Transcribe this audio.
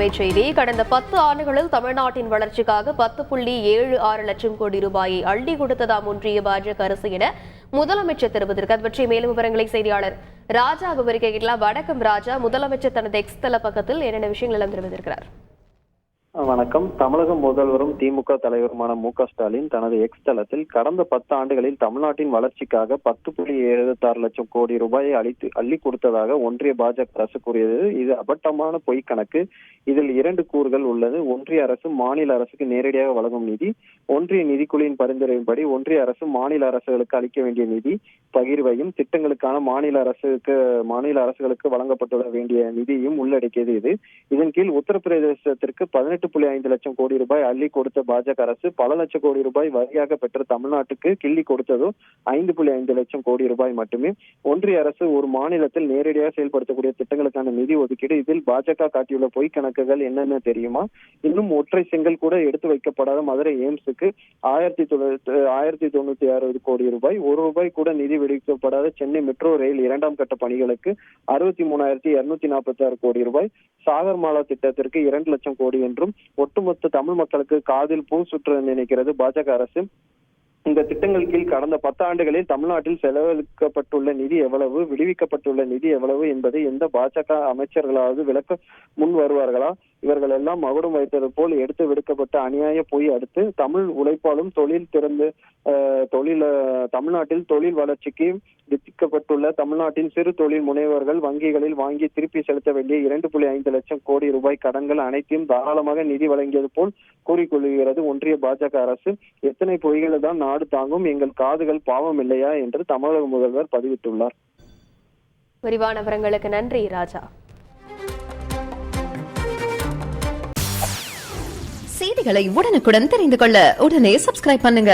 தலைமைச் செய்தி. கடந்த 10 ஆண்டுகளில் தமிழ்நாட்டின் வளர்ச்சிக்காக 10.76 லட்சம் கோடி ரூபாயை அள்ளி கொடுத்ததாம் ஒன்றிய பாஜக அரசு என முதலமைச்சர் தெரிவித்திருக்கிறார். அது பற்றிய மேலும் விவரங்களை செய்தியாளர் ராஜா விவரிக்க கேட்கலாம். வணக்கம் ராஜா. முதலமைச்சர் தனது எக்ஸ் தள பக்கத்தில் என்னென்ன விஷயங்கள் எல்லாம் தெரிவித்திருக்கிறார்? வணக்கம். தமிழக முதல்வரும் திமுக தலைவருமான மு.க. ஸ்டாலின் தனது எக்ஸ் தளத்தில் கடந்த 10 ஆண்டுகளில் தமிழ்நாட்டின் வளர்ச்சிக்காக 10.76 லட்சம் கோடி ரூபாயை அள்ளி கொடுத்ததாக ஒன்றிய பாஜக அரசு கூறியது. இது அபட்டமான பொய் கணக்கு. இதில் 2 கூறுகள் உள்ளது. ஒன்றிய அரசு மாநில அரசுக்கு நேரடியாக வழங்கும் நிதி, ஒன்றிய நிதிக்குழுவின் பரிந்துரையின்படி ஒன்றிய அரசு மாநில அரசுகளுக்கு அளிக்க வேண்டிய நிதி பகிர்வையும் திட்டங்களுக்கான மாநில அரசுகளுக்கு வழங்கப்பட்டுள்ள வேண்டிய நிதியும் உள்ளடக்கியது. இதன் கீழ் உத்தரப்பிரதேசத்திற்கு 18.5 லட்சம் கோடி ரூபாய் அள்ளி கொடுத்த பாஜக அரசு பல லட்சம் கோடி ரூபாய் வரியாக பெற்ற தமிழ்நாட்டுக்கு கிள்ளி கொடுத்ததோ 5.5 லட்சம் கோடி ரூபாய் மட்டுமே. ஒன்றிய அரசு ஒரு மாநிலத்தில் நேரடியாக செயல்படுத்தக்கூடிய திட்டங்களுக்கான நிதி ஒதுக்கீடு. இதில் பாஜக காட்டியுள்ள பொய் கணக்குகள் என்னென்ன தெரியுமா? இன்னும் ஒற்றை செங்கல் கூட எடுத்து வைக்கப்படாத மதுரை எய்ம்ஸுக்கு 1096 கோடி ரூபாய், ₹1 கூட நிதி விடுவிக்கப்படாத சென்னை மெட்ரோ ரயில் 2ஆம் கட்ட பணிகளுக்கு 63,246 கோடி ரூபாய், சாகர்மாலா திட்டத்திற்கு 2 லட்சம் கோடி என்றும் ஒட்டுமொத்த தமிழ் மக்களுக்கு காதில் பூ சுற்ற நினைக்கிறது பாஜக அரசு. இந்த திட்டங்கள் கீழ் கடந்த 10 ஆண்டுகளில் தமிழ்நாட்டில் செலவழிக்கப்பட்டுள்ள நிதி எவ்வளவு, விடுவிக்கப்பட்டுள்ள நிதி எவ்வளவு என்பதை எந்த பாஜக அமைச்சர்களாவது விளக்க முன் வருவார்களா? இவர்கள் எல்லாம் மகுடம் வைத்தது போல் எடுத்து விடுக்கப்பட்ட அநியாய பொய். அடுத்து தமிழ் உழைப்பாலும் தமிழ்நாட்டில் தொழில் வளர்ச்சிக்கு விதிக்கப்பட்டுள்ள தமிழ்நாட்டின் சிறு தொழில் முனைவர்கள் வங்கிகளில் வாங்கி திருப்பி செலுத்த வேண்டிய 2.5 லட்சம் கோடி ரூபாய் கடன்கள் அனைத்தையும் தாராளமாக நிதி வழங்கியது போல் கூறிக்கொள்கிறது ஒன்றிய பாஜக அரசு. எத்தனை பொய்களை தான் நாடு தாங்கும்? எங்கள் காதுகள் பாவம் இல்லையா என்று தமிழக முதல்வர் பதிவிட்டுள்ளார். விரிவான விவரங்களுக்கு நன்றி ராஜா. செய்திகளை உடனுக்குடன் தெரிந்து கொள்ள உடனே சப்ஸ்கிரைப் பண்ணுங்க.